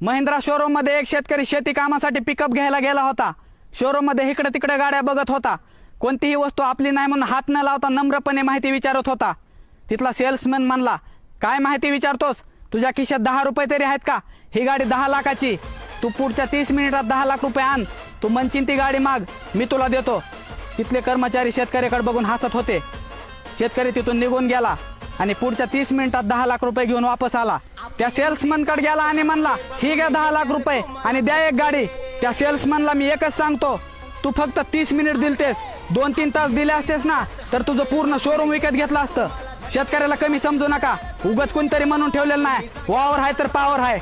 Mahindra showroom मध्ये एक शेतकरी शेती कामासाठी पिकअप घ्यायला गेला होता। शोरूम मध्ये इकडे तिकडे गाड्या बघत होता। कोणतीही वस्तू आपली नाही म्हणून हात न लावता नम्रपणे माहिती विचारत होता। तिथला सेल्समॅन म्हणला, काय माहिती विचारतोस? तुझ्या खिशात 10 रुपये तरी आहेत का? ही गाडी 10 लाखाची, तू पुढच्या 30 मिनिटात 10 लाख रुपये आण। तू म्हणशील ती गाडी माग, मी तुला देतो। तिथले कर्मचारी शेतकऱ्याकडे बघून हसत होते। शेतकरी तिथून निघून गेला आणि पुढच्या 30 मिनिटात 10 लाख रुपये घेऊन वापस आला। त्या सेल्समन कडे गेला आणि म्हणला, ही घ्या 10 लाख रुपये आणि द्या एक गाडी। त्या सेल्समनला मी एकच सांगतो, तू फक्त 30 मिनिट दिलतेस, 2-3 तास दिले असतेस ना तर तुझं पूर्ण शोरूम विकत घेतलं असतं। शेतकऱ्याला कमी समजू नका, उगाच कोणतरी म्हणून ठेवलेलं नाही, वावर आहे तर पावर आहे।